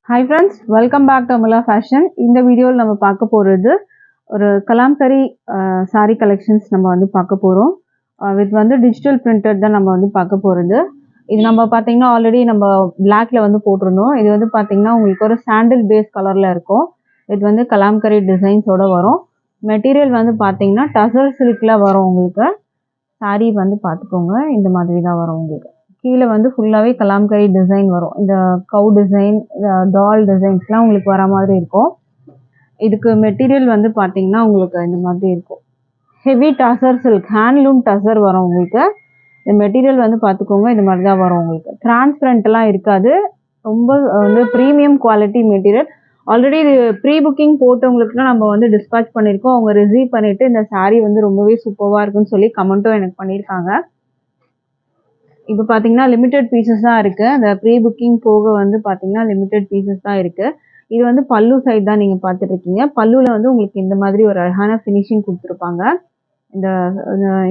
Hi friends, welcome back to Amula Fashion. இந்த வீடியோவில் நம்ம பார்க்க போகிறது ஒரு கலாம்கரி saree collections நம்ம வந்து பார்க்க போகிறோம். வித் வந்து டிஜிட்டல் பிரிண்டட் தான் நம்ம வந்து பார்க்க போகிறது. இது நம்ம பார்த்தீங்கன்னா ஆல்ரெடி நம்ம பிளாக்ல வந்து போட்டிருந்தோம். இது வந்து பார்த்தீங்கன்னா உங்களுக்கு ஒரு சாண்டில் பேஸ் கலரில் இருக்கும். இது வந்து கலாம்கரி டிசைன்ஸோட வரும். மெட்டீரியல் வந்து பார்த்தீங்கன்னா டசர் சில்கில் வரும். உங்களுக்கு saree வந்து பார்த்துக்கோங்க, இந்த மாதிரி தான் வரும். உங்களுக்கு கீழே வந்து ஃபுல்லாகவே கலாம்கரி டிசைன் வரும். இந்த கவு டிசைன், டால் டிசைன்ஸ்லாம் உங்களுக்கு வர மாதிரி இருக்கும். இதுக்கு மெட்டீரியல் வந்து பார்த்தீங்கன்னா உங்களுக்கு இந்த மாதிரி இருக்கும். Heavy tussar silk, handloom tussar வரும் உங்களுக்கு. இந்த மெட்டீரியல் வந்து பார்த்துக்கோங்க, இது மாதிரி தான் வரும் உங்களுக்கு. டிரான்ஸ்பரண்ட்லாம் இருக்காது, ரொம்ப வந்து ப்ரீமியம் குவாலிட்டி மெட்டீரியல். ஆல்ரெடி இது ப்ரீ புக்கிங் போட்டவங்களுக்குலாம் நம்ம வந்து டிஸ்பேச் பண்ணியிருக்கோம். அவங்க ரிசீவ் பண்ணிவிட்டு இந்த saree வந்து ரொம்பவே சூப்பராக இருக்குன்னு சொல்லி கமெண்ட்டும் எனக்கு பண்ணியிருக்காங்க. இப்போ பார்த்தீங்கன்னா லிமிடெட் பீசஸ் தான் இருக்குது. அந்த ப்ரீ புக்கிங் போக வந்து பார்த்தீங்கன்னா லிமிடெட் பீசஸ் தான் இருக்குது. இது வந்து பல்லு சைட் தான் நீங்கள் பார்த்துட்ருக்கீங்க. பல்லுவில் வந்து உங்களுக்கு இந்த மாதிரி ஒரு அழகான ஃபினிஷிங் கொடுத்துருப்பாங்க. இந்த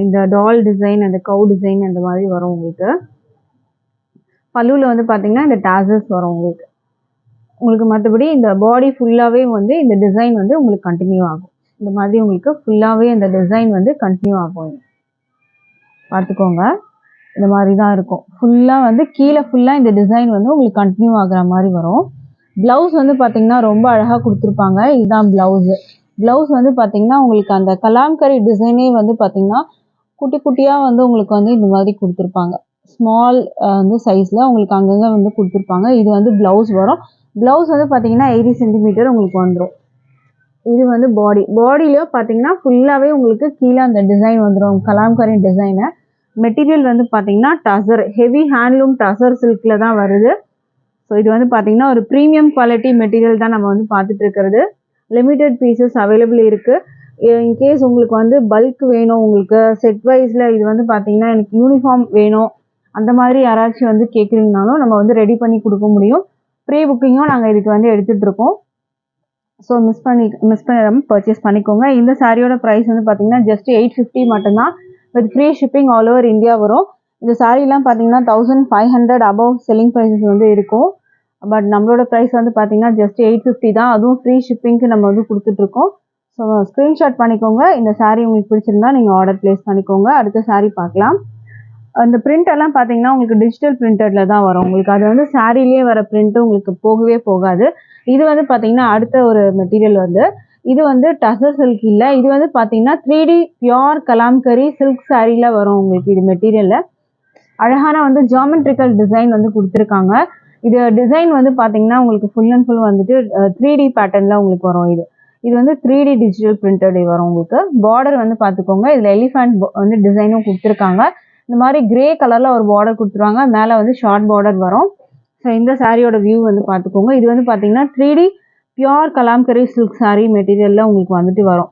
இந்த டால் டிசைன், அந்த கவு டிசைன் அந்த மாதிரி வரும் உங்களுக்கு. பல்லுவில் வந்து பார்த்தீங்கன்னா இந்த டாசல்ஸ் வரும் உங்களுக்கு. உங்களுக்கு மற்றபடி இந்த பாடி ஃபுல்லாகவே வந்து இந்த டிசைன் வந்து உங்களுக்கு கண்டினியூ ஆகும். இந்த மாதிரி உங்களுக்கு ஃபுல்லாகவே இந்த டிசைன் வந்து கண்டினியூ ஆகும். பார்த்துக்கோங்க, இந்த மாதிரி தான் இருக்கும். ஃபுல்லாக வந்து கீழே ஃபுல்லாக இந்த டிசைன் வந்து உங்களுக்கு கண்டினியூ ஆகிற மாதிரி வரும். ப்ளவுஸ் வந்து பார்த்திங்கன்னா ரொம்ப அழகாக கொடுத்துருப்பாங்க. இதுதான் ப்ளவுஸு. ப்ளவுஸ் வந்து பார்த்திங்கன்னா உங்களுக்கு அந்த கலாம்கரி டிசைனே வந்து பார்த்திங்கன்னா குட்டி குட்டியாக வந்து உங்களுக்கு வந்து இந்த மாதிரி கொடுத்துருப்பாங்க. ஸ்மால் வந்து சைஸில் உங்களுக்கு அங்கங்கே வந்து கொடுத்துருப்பாங்க. இது வந்து ப்ளவுஸ் வரும். ப்ளவுஸ் வந்து பார்த்திங்கன்னா 80 சென்டிமீட்டர் உங்களுக்கு வந்துடும். இது வந்து பாடியில பார்த்தீங்கன்னா ஃபுல்லாகவே உங்களுக்கு கீழே அந்த டிசைன் வந்துடும், கலாம்கரி டிசைனு. மெட்டீரியல் வந்து பார்த்தீங்கன்னா டசர், ஹெவி ஹேண்ட்லூம் டசர் சில்கில் தான் வருது. ஸோ இது வந்து பார்த்தீங்கன்னா ஒரு ப்ரீமியம் குவாலிட்டி மெட்டீரியல் தான் நம்ம வந்து பார்த்துட்டு இருக்கிறது. லிமிடெட் பீசஸ் அவைலபிள் இருக்குது. இன்கேஸ் உங்களுக்கு வந்து பல்க் வேணும், உங்களுக்கு செட் வைஸில் இது வந்து பார்த்தீங்கன்னா எனக்கு யூனிஃபார்ம் வேணும், அந்த மாதிரி யாராச்சும் வந்து கேட்குறீங்கனாலும் நம்ம வந்து ரெடி பண்ணி கொடுக்க முடியும். ப்ரீ புக்கிங்கும் நாங்கள் இதுக்கு வந்து எடுத்துகிட்ருக்கோம். ஸோ மிஸ் பண்ணிடாமல் பர்ச்சேஸ் பண்ணிக்கோங்க. இந்த சாரியோட ப்ரைஸ் வந்து பார்த்தீங்கன்னா ஜஸ்ட் 850 மட்டும்தான். With free shipping all over India வரும். இந்த சாரீலாம் பார்த்தீங்கன்னா 1500 அபவ் செல்லிங் ப்ரைஸஸ் வந்து இருக்கும். பட் நம்மளோட ப்ரைஸ் வந்து பார்த்தீங்கன்னா ஜஸ்ட் 850 தான். அதுவும் ஃப்ரீ ஷிப்பிங்க்கு நம்ம வந்து கொடுத்துட்ருக்கோம். ஸோ ஸ்க்ரீன்ஷாட் பண்ணிக்கோங்க. இந்த saree உங்களுக்கு பிடிச்சிருந்தா நீங்கள் ஆர்டர் ப்ளேஸ் பண்ணிக்கோங்க. அடுத்த saree பார்க்கலாம். அந்த பிரிண்ட் எல்லாம் பார்த்தீங்கன்னா உங்களுக்கு டிஜிட்டல் பிரிண்டடில் தான் வரும். உங்களுக்கு அது வந்து சாரீலேயே வர பிரிண்ட்டு உங்களுக்கு போகவே போகாது. இது வந்து பார்த்தீங்கன்னா அடுத்த ஒரு மெட்டீரியல் வந்து இது வந்து டசர் சில்க் இல்லை, இது வந்து பார்த்தீங்கன்னா 3D பியோர் கலாம்கரி சில்க் சாரியில் வரும் உங்களுக்கு. இது மெட்டீரியலில் அழகான வந்து ஜாமெட்ரிக்கல் டிசைன் வந்து கொடுத்துருக்காங்க. இது டிசைன் வந்து பார்த்தீங்கன்னா உங்களுக்கு ஃபுல் அண்ட் ஃபுல் வந்துட்டு 3D பேட்டர்னில் உங்களுக்கு வரும். இது வந்து 3D டிஜிட்டல் பிரிண்டட் வரும் உங்களுக்கு. பார்டர் வந்து பார்த்துக்கோங்க, இதில் எலிஃபண்ட் வந்து டிசைனும் கொடுத்துருக்காங்க. இந்த மாதிரி கிரே கலரில் ஒரு பார்டர் கொடுத்துருவாங்க, மேலே வந்து ஷார்ட் பார்டர் வரும். ஸோ இந்த சாரியோட வியூ வந்து பார்த்துக்கோங்க. இது வந்து பார்த்தீங்கன்னா 3D pure Kalamkari silk saree மெட்டீரியலில் உங்களுக்கு வந்துட்டு வரும்.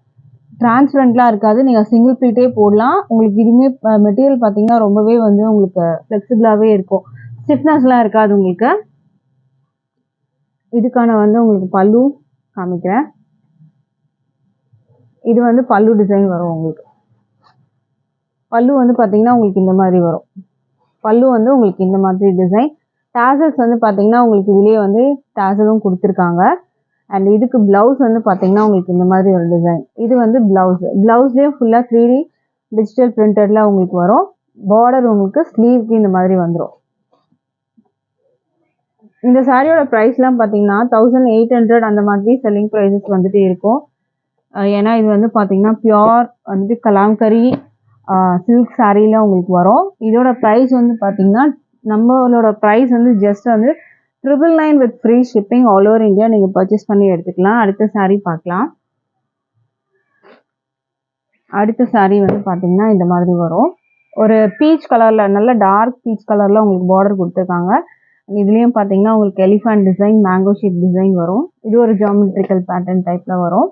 டிரான்ஸ்பரண்ட்லாம் இருக்காது, நீங்கள் சிங்கிள் ப்ளீட்டே போடலாம். உங்களுக்கு இதுவுமே மெட்டீரியல் பார்த்தீங்கன்னா ரொம்பவே வந்து உங்களுக்கு ஃப்ளெக்சிபிளாகவே இருக்கும், ஸ்டிஃப்னஸ்லாம் இருக்காது உங்களுக்கு. இதுக்கான வந்து உங்களுக்கு பல்லு காமிக்கிறேன். இது வந்து பல்லு டிசைன் வரும் உங்களுக்கு. பல்லு வந்து பார்த்தீங்கன்னா உங்களுக்கு இந்த மாதிரி வரும். பல்லு வந்து உங்களுக்கு இந்த மாதிரி டிசைன். டாசல்ஸ் வந்து பார்த்தீங்கன்னா உங்களுக்கு இதுலேயே வந்து டாசலும் கொடுத்துருக்காங்க. அண்ட் இதுக்கு ப்ளவுஸ் வந்து பார்த்தீங்கன்னா உங்களுக்கு இந்த மாதிரி ஒரு டிசைன். இது வந்து ப்ளவுஸ்லேயே ஃபுல்லாக 3D டிஜிட்டல் பிரிண்டடில் உங்களுக்கு வரும். பார்டர் உங்களுக்கு ஸ்லீவ்க்கு இந்த மாதிரி வந்துடும். இந்த சாரியோட ப்ரைஸ்லாம் பார்த்தீங்கன்னா 1800 அந்த மாதிரி செல்லிங் ப்ரைஸஸ் வந்துட்டு இருக்கும். ஏன்னா இது வந்து பார்த்தீங்கன்னா பியோர் வந்துட்டு கலாம்கரி சில்க் சாரியில் உங்களுக்கு வரும். இதோட ப்ரைஸ் வந்து பார்த்தீங்கன்னா நம்மளோட ப்ரைஸ் வந்து ஜஸ்ட் வந்து 999 with free shipping all over India நீங்கள் பர்ச்சேஸ் பண்ணி எடுத்துக்கலாம். அடுத்த saree பார்க்கலாம். அடுத்த saree வந்து பார்த்தீங்கன்னா இந்த மாதிரி வரும். ஒரு பீச் கலரில், நல்ல டார்க் பீச் கலரில் உங்களுக்கு பார்டர் கொடுத்துருக்காங்க. இதுலேயும் பார்த்தீங்கன்னா உங்களுக்கு elephant design, mango shape design வரும். இது ஒரு ஜாமெட்ரிக்கல் பேட்டர்ன் டைப்பில் வரும்.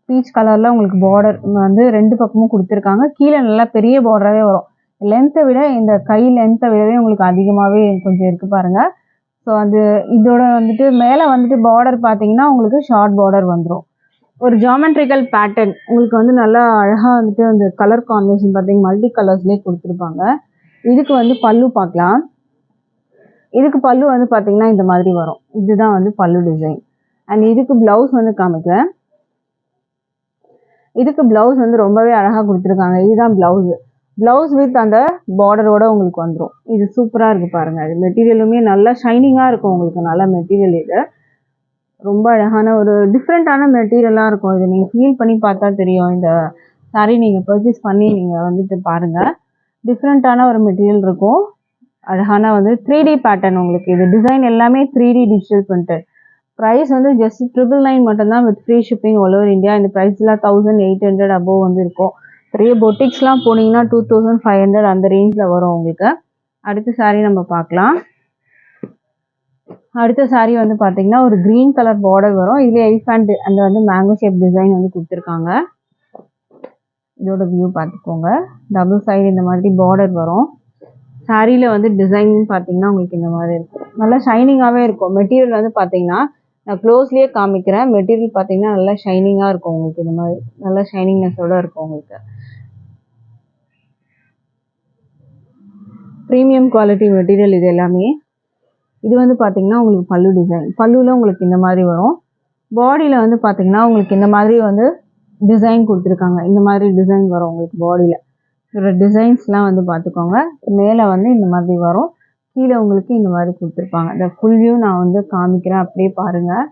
பீச் கலரில் உங்களுக்கு பார்டர் வந்து ரெண்டு பக்கமும் கொடுத்துருக்காங்க. கீழே நல்லா பெரிய பார்டராகவே வரும். லென்த்தை விட இந்த கை லென்த்தை விடவே உங்களுக்கு அதிகமாகவே கொஞ்சம் இருக்குது பாருங்கள். ஸோ அது இதோட வந்துட்டு மேலே வந்துட்டு பார்டர் பார்த்தீங்கன்னா உங்களுக்கு ஷார்ட் பார்டர் வந்துடும். ஒரு ஜாமெட்ரிக்கல் பேட்டர்ன் உங்களுக்கு வந்து நல்லா அழகாக வந்துட்டு அந்த கலர் காம்பினேஷன் பார்த்தீங்கன்னா மல்டி கலர்ஸ்லேயே கொடுத்துருப்பாங்க. இதுக்கு வந்து பல்லு பார்க்கலாம். இதுக்கு பல்லு வந்து பார்த்தீங்கன்னா இந்த மாதிரி வரும். இதுதான் வந்து பல்லு டிசைன். அண்ட் இதுக்கு பிளவுஸ் வந்து காமிக்கிறேன். இதுக்கு பிளவுஸ் வந்து ரொம்பவே அழகாக கொடுத்துருக்காங்க. இதுதான் பிளவுஸ். பிளவுஸ் வித் அந்த பார்டரோட உங்களுக்கு வந்துடும். இது சூப்பராக இருக்குது பாருங்கள். அது மெட்டீரியலுமே நல்லா ஷைனிங்காக இருக்கும். உங்களுக்கு நல்ல மெட்டீரியல் இது. ரொம்ப அழகான ஒரு டிஃப்ரெண்ட்டான மெட்டீரியலாக இருக்கும். இதை நீங்கள் ஃபீல் பண்ணி பார்த்தா தெரியும். இந்த சாரீ நீங்கள் பர்ச்சேஸ் பண்ணி நீங்கள் வந்துட்டு பாருங்கள். டிஃப்ரெண்ட்டான ஒரு மெட்டீரியல் இருக்கும். அழகான வந்து 3D பேட்டர்ன் உங்களுக்கு. இது டிசைன் எல்லாமே 3D டிஜிட்டல் பிரிண்டட். ப்ரைஸ் வந்து ஜஸ்ட் 999 மட்டும்தான் with free shipping all over India. இந்த ப்ரைஸ்லாம் 1800 அபோவ் வந்து இருக்கும். பெரிய பொட்டிக்ஸ்லாம் போனீங்கன்னா 2500 அந்த ரேஞ்சில் வரும் உங்களுக்கு. அடுத்த சாரீ நம்ம பார்க்கலாம். அடுத்த சாரீ வந்து பார்த்தீங்கன்னா ஒரு க்ரீன் கலர் பார்டர் வரும். இதில் எலிஃபண்ட் அந்த வந்து மேங்கோ ஷேப் டிசைன் வந்து கொடுத்துருக்காங்க. இதோட வியூ பார்த்துக்கோங்க. டபுள் சைடு இந்த மாதிரி பார்டர் வரும். சாரியில் வந்து டிசைன் பார்த்தீங்கன்னா உங்களுக்கு இந்த மாதிரி இருக்கும். நல்லா ஷைனிங்காகவே இருக்கும். மெட்டீரியல் வந்து பார்த்தீங்கன்னா நான் க்ளோஸ்லேயே காமிக்கிறேன். மெட்டீரியல் பார்த்தீங்கன்னா நல்லா ஷைனிங்காக இருக்கும் உங்களுக்கு. இந்த மாதிரி நல்லா ஷைனிங்னஸோடு இருக்கும் உங்களுக்கு. ப்ரீமியம் குவாலிட்டி மெட்டீரியல் இது எல்லாமே. இது வந்து பார்த்தீங்கன்னா உங்களுக்கு பல்லு டிசைன். பல்லுவில் உங்களுக்கு இந்த மாதிரி வரும். பாடியில் வந்து பார்த்தீங்கன்னா உங்களுக்கு இந்த மாதிரி வந்து டிசைன் கொடுத்துருக்காங்க. இந்த மாதிரி டிசைன் வரும் உங்களுக்கு பாடியில். இதோட டிசைன்ஸ்லாம் வந்து பார்த்துக்கோங்க. மேலே வந்து இந்த மாதிரி வரும். கீழே உங்களுக்கு இந்த மாதிரி கொடுத்துருப்பாங்க. இந்த ஃபுல் வியூ நான் வந்து காமிக்கிறேன். அப்படியே பாருங்கள்.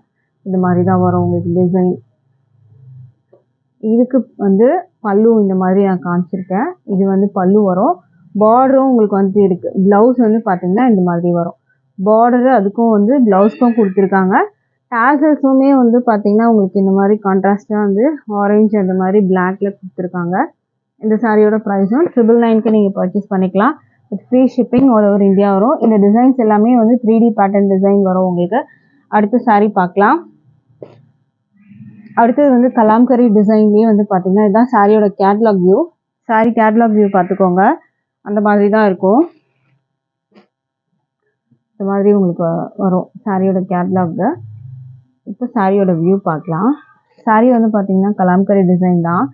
இந்த மாதிரி தான் வரும் உங்களுக்கு டிசைன். இதுக்கு வந்து பல்லு இந்த மாதிரி நான் காமிச்சிருக்கேன். இது வந்து பல்லு வரும். பார்டரும் உங்களுக்கு வந்து இருக்குது. ப்ளவுஸ் வந்து பார்த்தீங்கன்னா இந்த மாதிரி வரும். பார்டரு அதுக்கும் வந்து ப்ளவுஸ்க்கும் கொடுத்துருக்காங்க. டேசல்ஸுமே வந்து பார்த்தீங்கன்னா உங்களுக்கு இந்த மாதிரி கான்ட்ராஸ்டாக வந்து ஆரஞ்சு அந்த மாதிரி பிளாக்ல கொடுத்துருக்காங்க. இந்த சாரியோட ப்ரைஸும் 999க்கு நீங்கள் பர்ச்சேஸ் பண்ணிக்கலாம். With free shipping all over India வரும். இந்த டிசைன்ஸ் எல்லாமே வந்து 3D பேட்டர்ன் டிசைன் வரும் உங்களுக்கு. அடுத்த சாரீ பார்க்கலாம். அடுத்தது வந்து கலாம்கரி டிசைன்லேயே வந்து பார்த்தீங்கன்னா இதுதான் சாரியோட catalogue view. Sari catalogue view பார்த்துக்கோங்க. அந்த மாதிரி தான் இருக்கும். இந்த மாதிரி உங்களுக்கு வரும் சாரியோட கேட்லாக். இப்போ சாரியோட வியூ பார்க்கலாம். சாரீ வந்து பார்த்தீங்கன்னா கலாம்கரி டிசைன் தான்.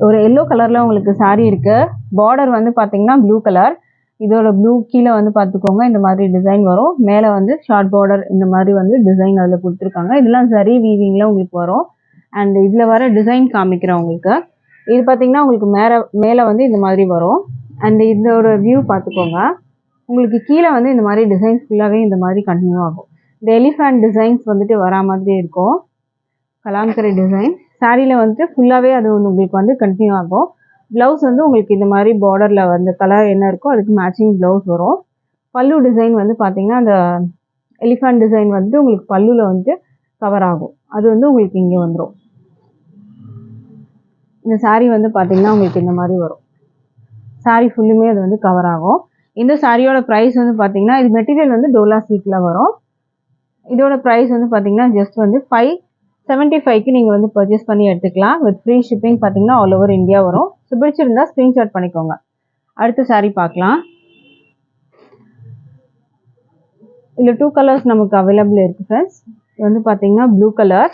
ஒரு எல்லோ கலரில் உங்களுக்கு சாரீ இருக்குது. பார்டர் வந்து பார்த்தீங்கன்னா ப்ளூ கலர். இதோட ப்ளூ கீழே வந்து பார்த்துக்கோங்க. இந்த மாதிரி டிசைன் வரும். மேலே வந்து ஷார்ட் பார்டர் இந்த மாதிரி வந்து டிசைன் அதில் கொடுத்துருக்காங்க. இதெல்லாம் சரி வீவிங்கில் உங்களுக்கு வரும். அண்ட் இதில் வர டிசைன் காமிக்கிறேன் உங்களுக்கு. இது பார்த்தீங்கன்னா உங்களுக்கு மேலே வந்து இந்த மாதிரி வரும். அண்ட் இதோட வியூ பார்த்துக்கோங்க. உங்களுக்கு கீழே வந்து இந்த மாதிரி டிசைன்ஸ் ஃபுல்லாகவே இந்த மாதிரி கண்டினியூ ஆகும். இந்த எலிஃபண்ட் டிசைன்ஸ் வந்துட்டு வரா மாதிரி இருக்கும். கலாம்கரி டிசைன் சாரியில் வந்துட்டு ஃபுல்லாகவே அது உங்களுக்கு வந்து கண்டினியூ ஆகும். ப்ளவுஸ் வந்து உங்களுக்கு இந்த மாதிரி பார்டரில் வந்து கலர் என்ன இருக்கோ அதுக்கு மேட்சிங் ப்ளவுஸ் வரும். பல்லு டிசைன் வந்து பார்த்தீங்கன்னா அந்த எலிஃபண்ட் டிசைன் வந்து உங்களுக்கு பல்லுவில் வந்துட்டு கவர் ஆகும். அது வந்து உங்களுக்கு இங்கே வந்துடும். இந்த சாரீ வந்து பார்த்தீங்கன்னா உங்களுக்கு இந்த மாதிரி வரும். சாரீ ஃபுல்லுமே அது வந்து கவர் ஆகும். இந்த சாரியோட ப்ரைஸ் வந்து பார்த்தீங்கன்னா இது மெட்டீரியல் வந்து டோலா சில்கில் வரும். இதோட ப்ரைஸ் வந்து பார்த்தீங்கன்னா ஜஸ்ட் வந்து 575க்கு நீங்கள் வந்து பர்ச்சேஸ் பண்ணி எடுத்துக்கலாம். வித் ஃப்ரீ ஷிப்பிங் பார்த்தீங்கன்னா ஆல் ஓவர் இந்தியா வரும். ஸோ பிடிச்சிருந்தா ஸ்க்ரீன்ஷாட் பண்ணிக்கோங்க. அடுத்த சாரீ பார்க்கலாம். இதில் 2 கலர்ஸ் நமக்கு அவைலபிள் இருக்குது ஃப்ரெண்ட்ஸ். இது வந்து பார்த்தீங்கன்னா blue colour,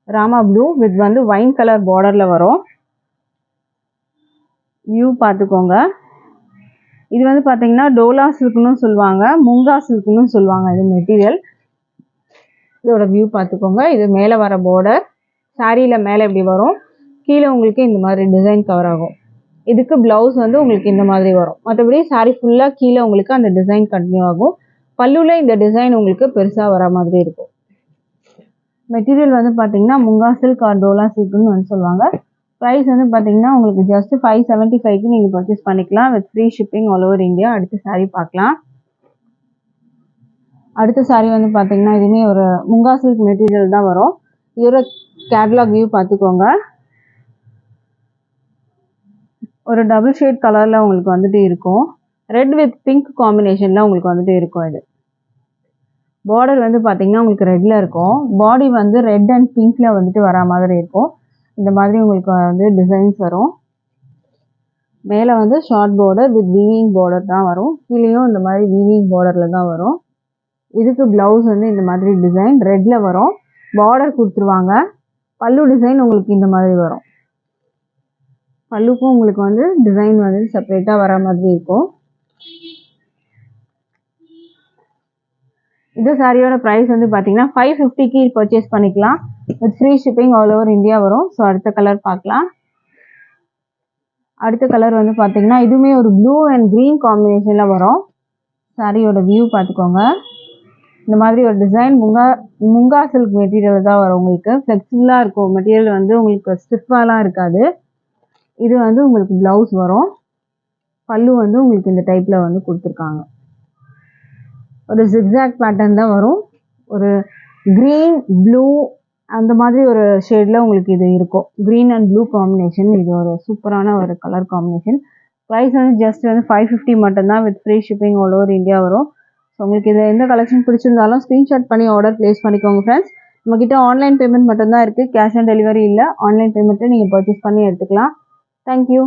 Rama blue with வந்து வைன் கலர் பார்டரில் வரும். வியூ பார்த்துக்கோங்க. இது வந்து பார்த்தீங்கன்னா டோலா சில்க்னு சொல்லுவாங்க, முங்கா சில்க்னு சொல்லுவாங்க. இது மெட்டீரியல். இதோட வியூ பார்த்துக்கோங்க. இது மேலே வர பார்டர் சாரியில் மேலே இப்படி வரும். கீழே உங்களுக்கு இந்த மாதிரி டிசைன் கவர் ஆகும். இதுக்கு ப்ளவுஸ் வந்து உங்களுக்கு இந்த மாதிரி வரும். மற்றபடி சாரி ஃபுல்லாக கீழே உங்களுக்கு அந்த டிசைன் கண்டினியூ ஆகும். பல்லுவில் இந்த டிசைன் உங்களுக்கு பெருசாக வர மாதிரி இருக்கும். மெட்டீரியல் வந்து பார்த்தீங்கன்னா முங்கா சில்க் ஆர் டோலா சில்க்னு வந்து சொல்லுவாங்க. ப்ரைஸ் வந்து பார்த்தீங்கன்னா உங்களுக்கு ஜஸ்ட் 575க்கு நீங்கள் பர்ச்சேஸ் பண்ணிக்கலாம். With free shipping all over India. அடுத்த சாரீ பார்க்கலாம். அடுத்த சாரீ வந்து பார்த்தீங்கன்னா இதுவுமே ஒரு முங்கா சில்க் மெட்டீரியல் தான் வரும். இதோட கேட்லாக் வியூ பார்த்துக்கோங்க. ஒரு டபுள் ஷேட் கலரில் உங்களுக்கு வந்துட்டு இருக்கும். ரெட் வித் பிங்க் காம்பினேஷனில் உங்களுக்கு வந்துட்டு இருக்கும். இது பார்டர் வந்து பார்த்தீங்கன்னா உங்களுக்கு ரெட்டில் இருக்கும். பாடி வந்து ரெட் அண்ட் பிங்க்கில் வந்துட்டு வரா மாதிரி இருக்கும். இந்த மாதிரி உங்களுக்கு வந்து டிசைன்ஸ் வரும். மேலே வந்து short border with weaving border தான் வரும். கீழேயும் இந்த மாதிரி வீவிங் பார்டரில் தான் வரும். இதுக்கு ப்ளவுஸ் வந்து இந்த மாதிரி டிசைன் ரெட்டில் வரும். பார்டர் கொடுத்துருவாங்க. பல்லு டிசைன் உங்களுக்கு இந்த மாதிரி வரும். பல்லுக்கும் உங்களுக்கு வந்து டிசைன் வந்து செப்பரேட்டாக வர மாதிரி இருக்கும். இந்த சாரியோட ப்ரைஸ் வந்து பார்த்தீங்கன்னா 550க்கு பர்ச்சேஸ் பண்ணிக்கலாம். With free shipping all over India வரும். ஸோ அடுத்த கலர் பார்க்கலாம். அடுத்த கலர் வந்து பார்த்தீங்கன்னா இதுவுமே ஒரு ப்ளூ அண்ட் க்ரீன் காம்பினேஷனில் வரும். சாரியோட வியூ பார்த்துக்கோங்க. இந்த மாதிரி ஒரு டிசைன் முங்கா சில்க் மெட்டீரியல் தான் வரும். உங்களுக்கு ஃப்ளெக்சிபிளாக இருக்கும் மெட்டீரியல், வந்து உங்களுக்கு ஸ்டிஃபாலாம் இருக்காது. இது வந்து உங்களுக்கு ப்ளவுஸ் வரும். பல்லு வந்து உங்களுக்கு இந்த டைப்பில் வந்து கொடுத்துருக்காங்க. ஒரு ஜிக்ஸாக் பேட்டர்ன் தான் வரும். ஒரு க்ரீன் ப்ளூ அந்த மாதிரி ஒரு ஷேடில் உங்களுக்கு இது இருக்கும். Green and blue combination. இது ஒரு சூப்பரான ஒரு கலர் காம்பினேஷன். ப்ரைஸ் வந்து ஜஸ்ட் வந்து 550 மட்டும்தான். With free shipping all over India வரும். ஸோ உங்களுக்கு இது எந்த கலெக்ஷன் பிடிச்சிருந்தாலும் ஸ்க்ரீன்ஷாட் பண்ணி ஆர்டர் ப்ளேஸ் பண்ணிக்கோங்க ஃப்ரெண்ட்ஸ். நம்மக்கிட்ட ஆன்லைன் பேமெண்ட் மட்டும்தான் இருக்குது. கேஷ் ஆன் டெலிவரி இல்லை. ஆன்லைன் பேமெண்ட்டை நீங்கள் பர்ச்சேஸ் பண்ணி எடுத்துக்கலாம். தேங்க்யூ.